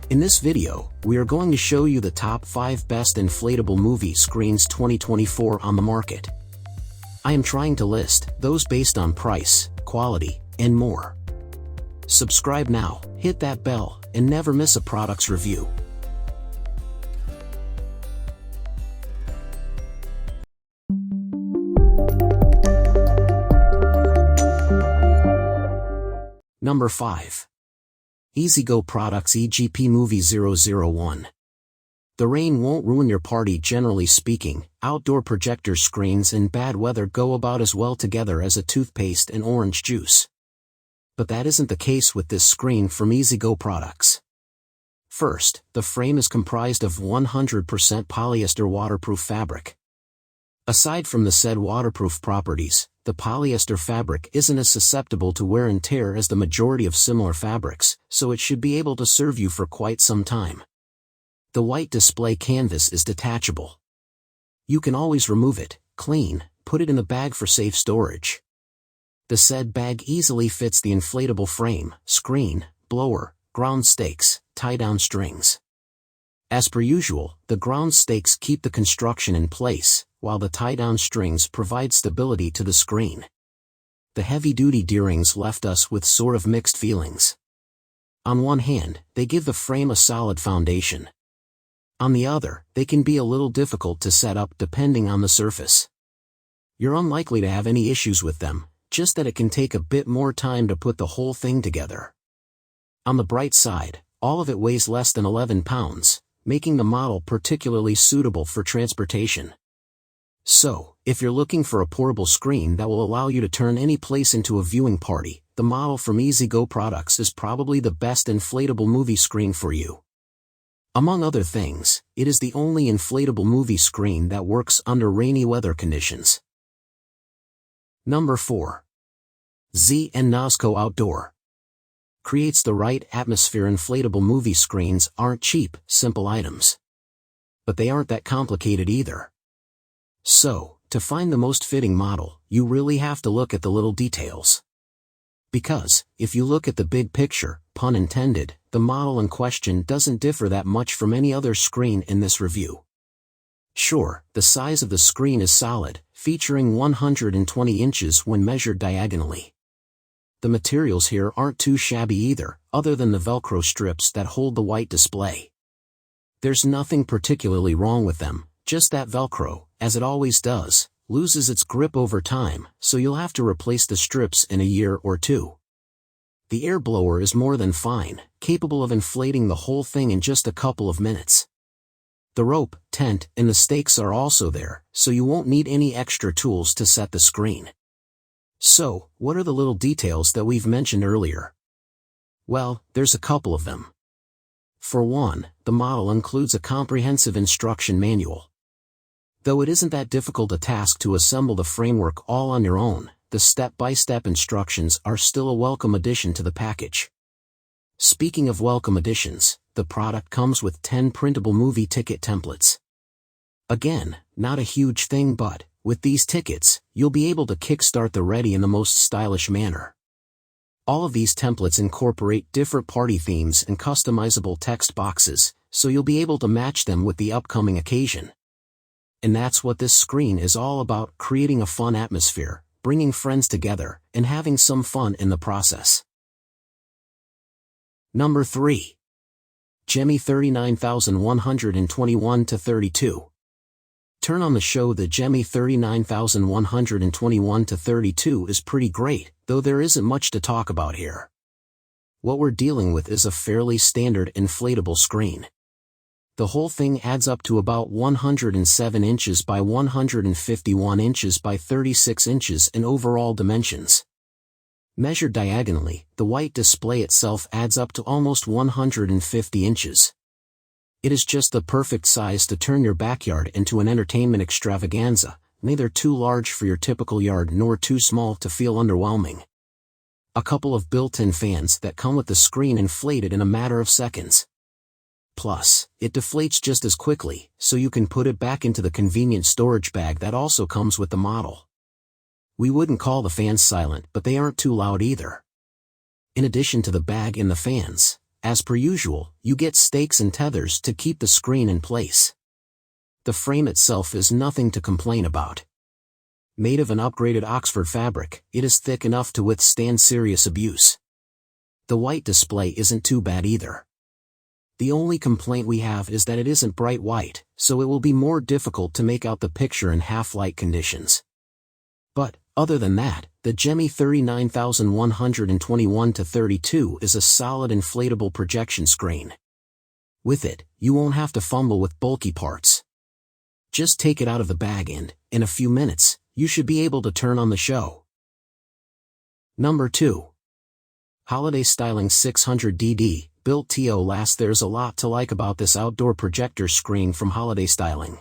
In this video, we are going to show you the top 5 best inflatable movie screens 2024 on the market. I am trying to list those based on price, quality, and more. Subscribe now, hit that bell, and never miss a product's review. Number 5. EasyGo Products EGP Movie 001. The rain won't ruin your party. Generally speaking, outdoor projector screens and bad weather go about as well together as a toothpaste and orange juice. But that isn't the case with this screen from EasyGo Products. First, the frame is comprised of 100% polyester waterproof fabric. Aside from the said waterproof properties, the polyester fabric isn't as susceptible to wear and tear as the majority of similar fabrics, so it should be able to serve you for quite some time. The white display canvas is detachable. You can always remove it, clean, put it in a bag for safe storage. The said bag easily fits the inflatable frame, screen, blower, ground stakes, tie-down strings. As per usual, the ground stakes keep the construction in place, while the tie-down strings provide stability to the screen. The heavy-duty D-rings left us with sort of mixed feelings. On one hand, they give the frame a solid foundation. On the other, they can be a little difficult to set up depending on the surface. You're unlikely to have any issues with them, just that it can take a bit more time to put the whole thing together. On the bright side, all of it weighs less than 11 pounds, making the model particularly suitable for transportation. So, if you're looking for a portable screen that will allow you to turn any place into a viewing party, the model from EasyGo Products is probably the best inflatable movie screen for you. Among other things, it is the only inflatable movie screen that works under rainy weather conditions. Number 4. Z and Nazco Outdoor. Creates the right atmosphere. Inflatable movie screens aren't cheap, simple items. But they aren't that complicated either. So, to find the most fitting model, you really have to look at the little details. Because, if you look at the big picture, pun intended, the model in question doesn't differ that much from any other screen in this review. Sure, the size of the screen is solid, featuring 120 inches when measured diagonally. The materials here aren't too shabby either, other than the Velcro strips that hold the white display. There's nothing particularly wrong with them, just that Velcro, as it always does, loses its grip over time, so you'll have to replace the strips in a year or two. The air blower is more than fine, capable of inflating the whole thing in just a couple of minutes. The rope, tent, and the stakes are also there, so you won't need any extra tools to set the screen. So, what are the little details that we've mentioned earlier? Well, there's a couple of them. For one, the model includes a comprehensive instruction manual. Though it isn't that difficult a task to assemble the framework all on your own, the step-by-step instructions are still a welcome addition to the package. Speaking of welcome additions, the product comes with 10 printable movie ticket templates. Again, not a huge thing, but, with these tickets, you'll be able to kickstart the ready in the most stylish manner. All of these templates incorporate different party themes and customizable text boxes, so you'll be able to match them with the upcoming occasion. And that's what this screen is all about: creating a fun atmosphere, bringing friends together, and having some fun in the process. Number 3. Gemmy 39121-32. Turn on the show. The Gemmy 39121-32 is pretty great, though there isn't much to talk about here. What we're dealing with is a fairly standard inflatable screen. The whole thing adds up to about 107 inches by 151 inches by 36 inches in overall dimensions. Measured diagonally, the white display itself adds up to almost 150 inches. It is just the perfect size to turn your backyard into an entertainment extravaganza, neither too large for your typical yard nor too small to feel underwhelming. A couple of built-in fans that come with the screen inflated in a matter of seconds. Plus, it deflates just as quickly, so you can put it back into the convenient storage bag that also comes with the model. We wouldn't call the fans silent, but they aren't too loud either. In addition to the bag and the fans, As per usual, you get stakes and tethers to keep the screen in place. The frame itself is nothing to complain about. Made of an upgraded Oxford fabric, it is thick enough to withstand serious abuse. The white display isn't too bad either. The only complaint we have is that it isn't bright white, so it will be more difficult to make out the picture in half-light conditions. But, other than that, the Gemmy 39121-32 is a solid inflatable projection screen. With it, you won't have to fumble with bulky parts. Just take it out of the bag and, in a few minutes, you should be able to turn on the show. Number 2. Holiday Styling 600DD, built to last. There's a lot to like about this outdoor projector screen from Holiday Styling.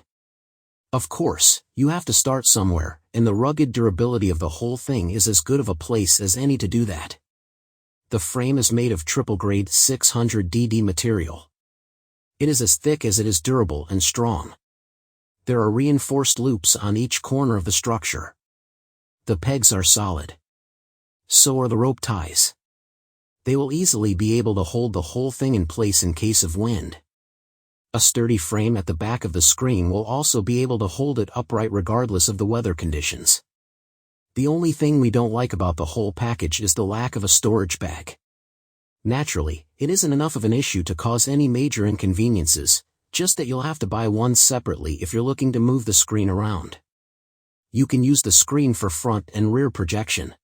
Of course, you have to start somewhere, and the rugged durability of the whole thing is as good of a place as any to do that. The frame is made of triple-grade 600DD material. It is as thick as it is durable and strong. There are reinforced loops on each corner of the structure. The pegs are solid. So are the rope ties. They will easily be able to hold the whole thing in place in case of wind. A sturdy frame at the back of the screen will also be able to hold it upright regardless of the weather conditions. The only thing we don't like about the whole package is the lack of a storage bag. Naturally, it isn't enough of an issue to cause any major inconveniences, just that you'll have to buy one separately if you're looking to move the screen around. You can use the screen for front and rear projection.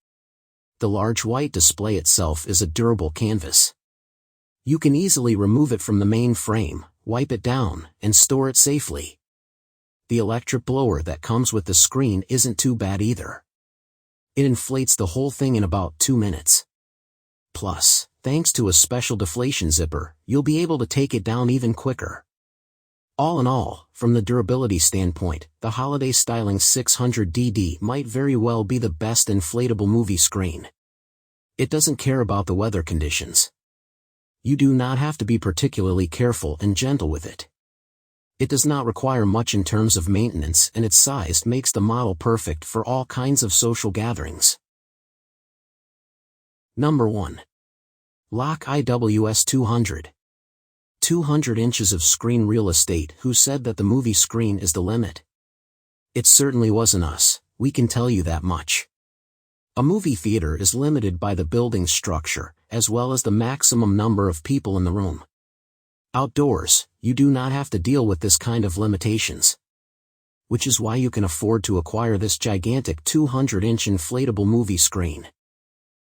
The large white display itself is a durable canvas. You can easily remove it from the main frame, wipe it down, and store it safely. The electric blower that comes with the screen isn't too bad either. It inflates the whole thing in about 2 minutes. Plus, thanks to a special deflation zipper, you'll be able to take it down even quicker. All in all, from the durability standpoint, the Holiday Styling 600DD might very well be the best inflatable movie screen. It doesn't care about the weather conditions. You do not have to be particularly careful and gentle with it. It does not require much in terms of maintenance, and its size makes the model perfect for all kinds of social gatherings. Number 1. Lock IWS 200. 200 inches of screen real estate. Who said that the movie screen is the limit? It certainly wasn't us, we can tell you that much. A movie theater is limited by the building's structure, as well as the maximum number of people in the room. Outdoors, you do not have to deal with this kind of limitations. Which is why you can afford to acquire this gigantic 200-inch inflatable movie screen.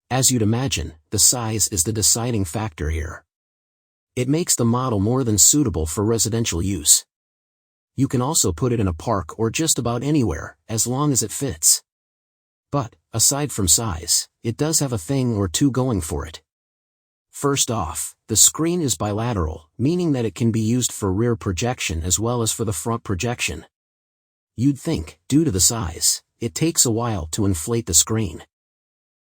As you'd imagine, the size is the deciding factor here. It makes the model more than suitable for residential use. You can also put it in a park or just about anywhere, as long as it fits. But, aside from size, it does have a thing or two going for it. First off, the screen is bilateral, meaning that it can be used for rear projection as well as for the front projection. You'd think, due to the size, it takes a while to inflate the screen.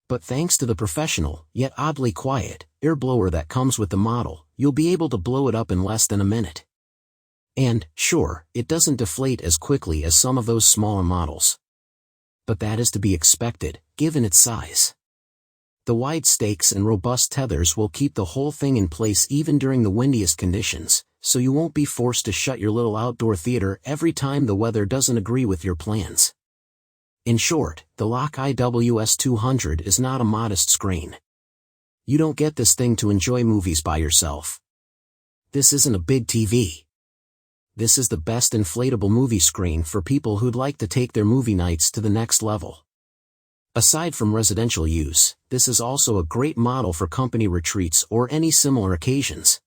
But thanks to the professional, yet oddly quiet, air blower that comes with the model, you'll be able to blow it up in less than a minute. And, sure, it doesn't deflate as quickly as some of those smaller models. But that is to be expected, given its size. The wide stakes and robust tethers will keep the whole thing in place even during the windiest conditions, so you won't be forced to shut your little outdoor theater every time the weather doesn't agree with your plans. In short, the Lock IWS 200 is not a modest screen. You don't get this thing to enjoy movies by yourself. This isn't a big TV. This is the best inflatable movie screen for people who'd like to take their movie nights to the next level. Aside from residential use, this is also a great model for company retreats or any similar occasions.